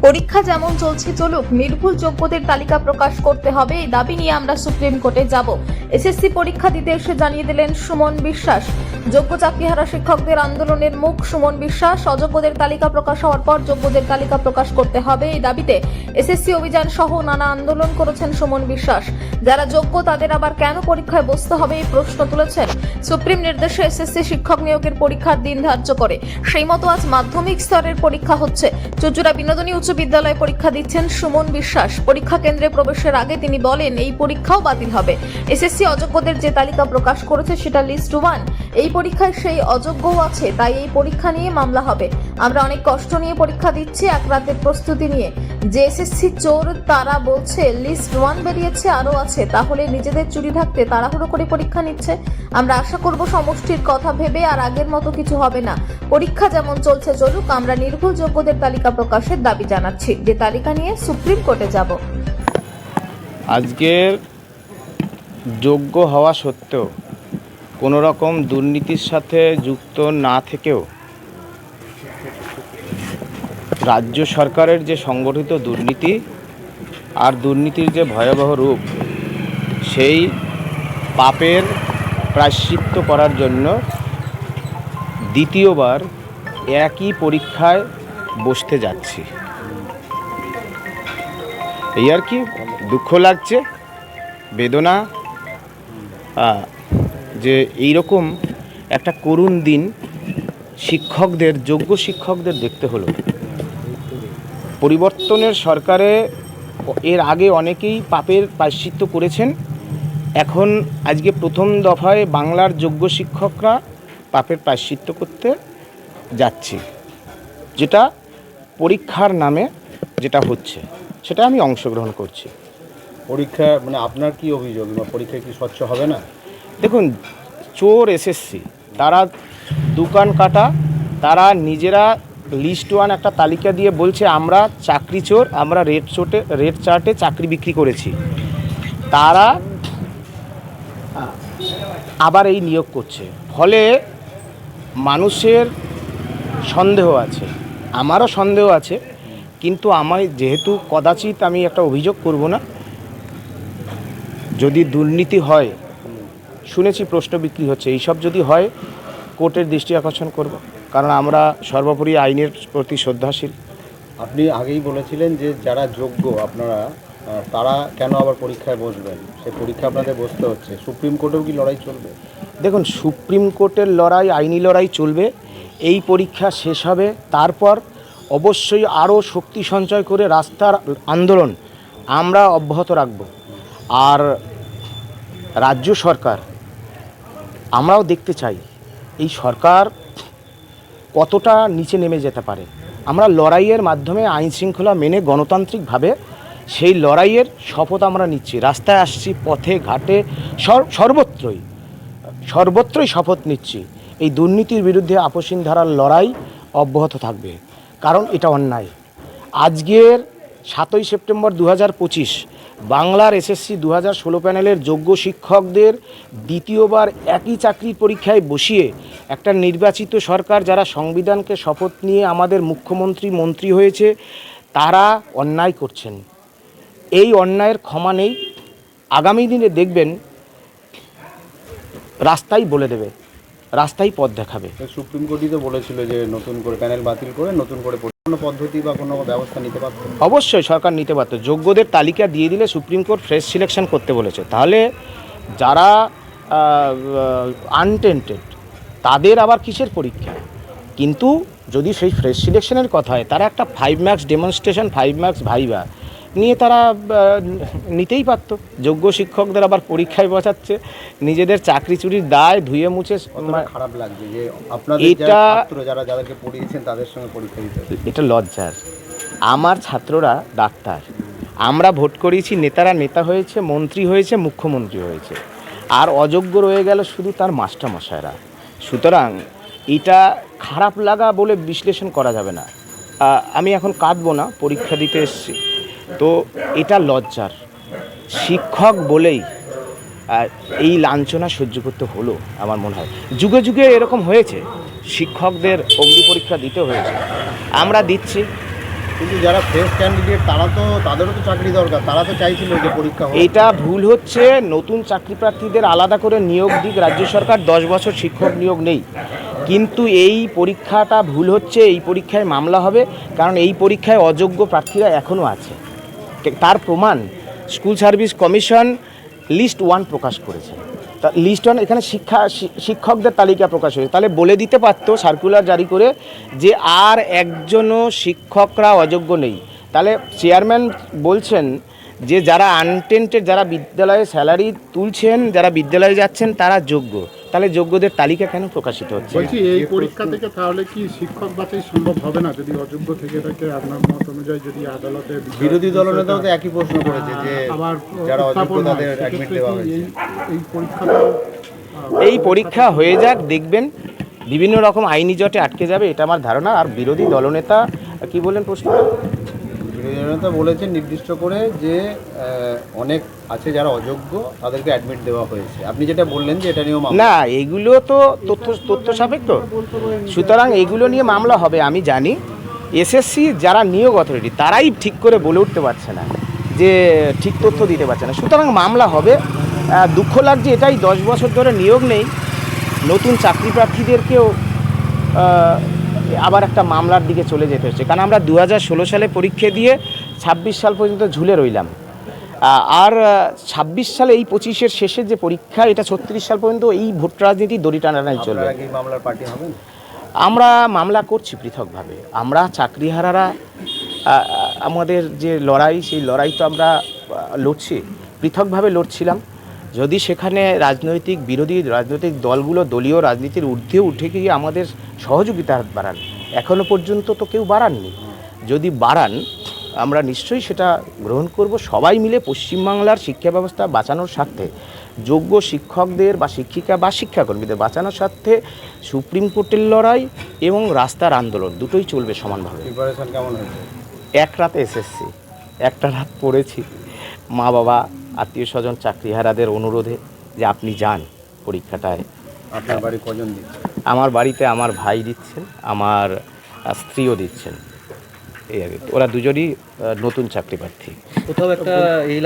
পরীক্ষা যেমন চলছে চলুক, নির্ভুল যোগ্যদের তালিকা প্রকাশ করতে হবে, এই দাবি নিয়ে আমরা সুপ্রিম কোর্টে যাব। এসএসসি পরীক্ষা দিতে এসে জানিয়ে দিলেন সুমন বিশ্বাস। যোগ্য চাকরিহারা শিক্ষকদের আন্দোলনের মুখ সুমন বিশ্বাস। অযোগ্যদের তালিকা প্রকাশ হওয়ার পর যোগ্যদের তালিকা প্রকাশ করতে হবে, এই দাবিতে এসএসসি অভিযান সহ নানা আন্দোলন করেছেন সুমন বিশ্বাস। যারা যোগ্য তাদের আবার কেন পরীক্ষায় বসতে হবে এই প্রশ্ন তুলেছেন। সুপ্রিম নির্দেশে এসএসসি শিক্ষক নিয়োগের পরীক্ষার দিন ধার্য করে সেই মতো আজ মাধ্যমিক স্তরের পরীক্ষা হচ্ছে। চুঁচুড়া বিনোদিনী উচ্চ বিদ্যালয়ে পরীক্ষা দিচ্ছেন সুমন বিশ্বাস। পরীক্ষা কেন্দ্রে প্রবেশের আগে তিনি বলেন এই পরীক্ষাও বাতিল হবে। এসএসসি অযোগ্যদের যে তালিকা প্রকাশ করেছে সেটা লিস্ট 1। এই পরীক্ষায় সেই অযোগ্যও আছে, তাই এই পরীক্ষা নিয়ে মামলা হবে। আমরা অনেক কষ্ট নিয়ে পরীক্ষা দিচ্ছি, এক রাতের প্রস্তুতি নিয়ে। যে এসএসসি চোর তারা বলছে লিস্ট 1 বেরিয়েছে, আরও আছে, তাহলে নিজেদের চুরি ঢাকতে তাড়াহুড়ো করে পরীক্ষা নিচ্ছে। আমরা আশা করব সমষ্টির কথা ভেবে আর আগের মতো কিছু হবে না। পরীক্ষা যেমন চলছে চলুক, আমরা নির্ভুল যোগ্যদের তালিকা প্রকাশের দাবি জানাচ্ছি, যে তালিকা নিয়ে সুপ্রিম কোর্টে যাব। আজকের যোগ্য হওয়া সত্ত্বেও কোনো রকম দুর্নীতির সাথে যুক্ত না থেকেও রাজ্য সরকারের যে সংগঠিত দুর্নীতি আর দুর্নীতির যে ভয়াবহ রূপ, সেই পাপের প্রায়শ্চিত্ত করার জন্য দ্বিতীয়বার একই পরীক্ষায় বসতে যাচ্ছি। এই আর কি, দুঃখ লাগছে, বেদনা, যে এইরকম একটা করুণ দিন শিক্ষকদের, যোগ্য শিক্ষকদের দেখতে হলো। পরিবর্তনের সরকারে এর আগে অনেকেই পাপের প্রায়শ্চিত্ত করেছেন, এখন আজকে প্রথম দফায় বাংলার যোগ্য শিক্ষকরা পাপের প্রায়শ্চিত্ত করতে যাচ্ছি। যেটা পরীক্ষার নামে যেটা হচ্ছে সেটা আমি অংশগ্রহণ করছি। পরীক্ষা মানে আপনার কি অভিযোগ, পরীক্ষা কি স্বচ্ছ হবে না? দেখুন, চোর এসএসসি তারা দোকান কাটা, তারা নিজেরা লিস্ট 1 একটা তালিকা দিয়ে বলছে আমরা চাকরি চোর, আমরা রেড চার্টে চাকরি বিক্রি করেছি। তারা আবার এই নিয়োগ করছে, ফলে মানুষের সন্দেহ আছে, আমারও সন্দেহ আছে, কিন্তু আমায় যেহেতু কদাচিৎ আমি একটা অভিযোগ করব না। যদি দুর্নীতি হয়, শুনেছি প্রশ্ন বিক্রি হচ্ছে, এইসব যদি হয় কোর্টের দৃষ্টি আকর্ষণ করব, কারণ আমরা সর্বোপরি আইনের প্রতি শ্রদ্ধাশীল। আপনি আগেই বলেছিলেন যে যারা যোগ্য আপনারা, তারা কেন আবার পরীক্ষায় বসবেন? সেই পরীক্ষা আপনাদের বসতে হচ্ছে। সুপ্রিম কোর্টেও কি লড়াই চলবে? দেখুন, সুপ্রিম কোর্টের লড়াই, আইনি লড়াই চলবে। এই পরীক্ষা শেষ হবে, তারপর অবশ্যই আরও শক্তি সঞ্চয় করে রাস্তার আন্দোলন আমরা অব্যাহত রাখব। আর রাজ্য সরকার, আমরাও দেখতে চাই এই সরকার কতটা নিচে নেমে যেতে পারে। আমরা লড়াইয়ের মাধ্যমে আইন শৃঙ্খলা মেনে গণতান্ত্রিকভাবে সেই লড়াইয়ের শপথ আমরা নিচ্ছি, রাস্তায় আসছি, পথে ঘাটে সর্বত্রই শপথ নিচ্ছি। এই দুর্নীতির বিরুদ্ধে আপসীন ধারার লড়াই অব্যাহত থাকবে, কারণ এটা অন্যায়। আজকের 7ই সেপ্টেম্বর 2025 বাংলার এসএসসি 2016 প্যানেলের যোগ্য শিক্ষকদের দ্বিতীয়বার একই চাকরির পরীক্ষায় বসিয়ে একটা নির্বাচিত সরকার, যারা সংবিধানকে শপথ নিয়ে আমাদের মুখ্যমন্ত্রী মন্ত্রী হয়েছে, তারা অন্যায় করছেন। এই অন্যায়ের ক্ষমা নেই। আগামী দিনে দেখবেন রাস্তাই বলে দেবে, রাস্তাই পথ দেখাবে। সুপ্রিম কোর্টই তো বলেছিল যে নতুন করে প্যানেল বাতিল করে নতুন করে কোনো পদ্ধতি বা কোনো ব্যবস্থা নিতে পারত। অবশ্যই সরকার নিতে পারত। যোগ্যদের তালিকা দিয়ে দিলে সুপ্রিম কোর্ট ফ্রেশ সিলেকশন করতে বলেছে, তাহলে যারা আনটেন্টেড তাদের আবার কিসের পরীক্ষা? কিন্তু যদি সেই ফ্রেশ সিলেকশনের কথা হয়, তারা একটা 5 মার্কস ডেমনস্ট্রেশন, 5 মার্কস ভাইবা নিয়ে তারা নিতেই পারতো। যোগ্য শিক্ষকদের আবার পরীক্ষায় বসাচ্ছে, নিজেদের চাকরি চুরির দায় ধুয়ে মুছে। খারাপ লাগছে যে আপনাদের যারা যাদেরকে পড়িয়েছেন তাদের সঙ্গে পরীক্ষা দিতে। এটা লজ্জার। আমার ছাত্ররা ডাক্তার, আমরা ভোট করিয়েছি, নেতারা নেতা হয়েছে, মন্ত্রী হয়েছে, মুখ্যমন্ত্রী হয়েছে, আর অযোগ্য রয়ে গেল শুধু তার মাস্টারমশাইরা। সুতরাং এটা খারাপ লাগা বলে বিশ্লেষণ করা যাবে না। আমি এখন কাঁদবো না, পরীক্ষা দিতে এসেছি, তো এটা লজ্জার। শিক্ষক বলেই এই লাঞ্ছনা সহ্য করতে হলো। আমার মনে হয় যুগে যুগে এরকম হয়েছে, শিক্ষকদের অগ্নি পরীক্ষা দিতে হয়েছে, আমরা দিচ্ছি। কিন্তু যারা ফ্রেশ ক্যান্ডিডেট তাদেরও তো চাকরি দরকার, তারা তো চাইছিল যে পরীক্ষা হোক। এটা ভুল হচ্ছে। নতুন চাকরি প্রার্থীদের আলাদা করে নিয়োগ দিক রাজ্য সরকার, 10 বছর শিক্ষক নিয়োগ নেই। কিন্তু এই পরীক্ষাটা ভুল হচ্ছে, এই পরীক্ষায় মামলা হবে, কারণ এই পরীক্ষায় অযোগ্য প্রার্থীরা এখনও আছে। তার প্রমাণ স্কুল সার্ভিস কমিশন লিস্ট 1 প্রকাশ করেছে। তা লিস্ট 1 এখানে শিক্ষকদের তালিকা প্রকাশ হয়েছে। তাহলে বলে দিতে পারতো সার্কুলার জারি করে যে আর একজনও শিক্ষকরা অযোগ্য নেই। তাহলে চেয়ারম্যান বলছেন যে যারা আনটেন্টেড, যারা বিদ্যালয়ে স্যালারি তুলছেন, যারা বিদ্যালয়ে যাচ্ছেন তারা যোগ্য। তাহলে যোগ্যদের তালিকা কেন প্রকাশিত হচ্ছে? বলছি এই পরীক্ষা থেকে তাহলে কি শিক্ষক বাছাই সম্ভব হবে না যদি অযোগ্য থেকে থাকে? আপনার মত অনুযায়ী যদি আদালতে বিরোধী দলনেতাও তো একই প্রশ্ন করেছে যে আবার যারা অযোগ্য তাদের অ্যাডমিট দেওয়া হয়েছে। এই পরীক্ষাটা এই পরীক্ষা হয়ে যাক, দেখবেন বিভিন্ন রকম আইনি জটে আটকে যাবে, এটা আমার ধারণা। আর বিরোধী দলনেতা কি বললেন প্রশ্নটা? বিরোধী দলনেতা বলেছেন নির্দিষ্ট করে যে অনেক আছে যারা অযোগ্য, তাদেরকে অ্যাডমিট দেওয়া হয়েছে। আপনি যেটা বললেন যে এটা নিয়েও না, এগুলো তো তথ্য সাপেক্ষ, সুতরাং এগুলো নিয়ে মামলা হবে আমি জানি। এসএসসি যারা নিয়োগ অথরিটি তারাই ঠিক করে বলে উঠতে পারছে না, যে ঠিক তথ্য দিতে পারছে না, সুতরাং মামলা হবে। দুঃখ লাগছে এটাই, 10 বছর ধরে নিয়োগ নেই, নতুন চাকরি প্রার্থীদেরকেও আবার একটা মামলার দিকে চলে যেতে হচ্ছে। কারণ আমরা 2016 সালে পরীক্ষা দিয়ে 26 সাল পর্যন্ত ঝুলে রইলাম। আর 26 সালে এই 25-এর শেষের যে পরীক্ষা, এটা 36 সাল পর্যন্ত এই ভোট রাজনীতি দড়ি টানাটানি চলবে। আপনারা কি মামলার পার্টি হবেন? আমরা মামলা করছি পৃথকভাবে। আমরা চাকরিহারারা আমাদের যে লড়াই, সেই লড়াই তো আমরা লড়ছি, পৃথকভাবে লড়ছিলাম। যদি সেখানে বিরোধী রাজনৈতিক দলগুলো দলীয় রাজনীতির ঊর্ধ্বে উঠে গিয়ে আমাদের সহযোগিতা বাড়ান, এখনও পর্যন্ত তো কেউ বাড়াননি। যদি বাড়ান আমরা নিশ্চয়ই সেটা গ্রহণ করব। সবাই মিলে পশ্চিমবাংলার শিক্ষা ব্যবস্থা বাঁচানোর স্বার্থে, যোগ্য শিক্ষকদের বা শিক্ষিকা বা শিক্ষাকর্মীদের বাঁচানোর স্বার্থে সুপ্রিম কোর্টের লড়াই এবং রাস্তার আন্দোলন দুটোই চলবে সমানভাবে। প্রিপারেশন কেমন হয়েছে? এক রাতে এসএসসি, একটা রাত পড়েছি, মা বাবা আত্মীয় স্বজন চাকরিহারাদের অনুরোধে যে আপনি যান পরীক্ষাটায়। আপনার বাড়ি কজন দিচ্ছে? আমার বাড়িতে আমার ভাই দিচ্ছেন, আমার স্ত্রীও দিচ্ছেন। এই আর কি। ওরা দুজনই নতুন চাকরি প্রার্থী। কোথাও একটা এই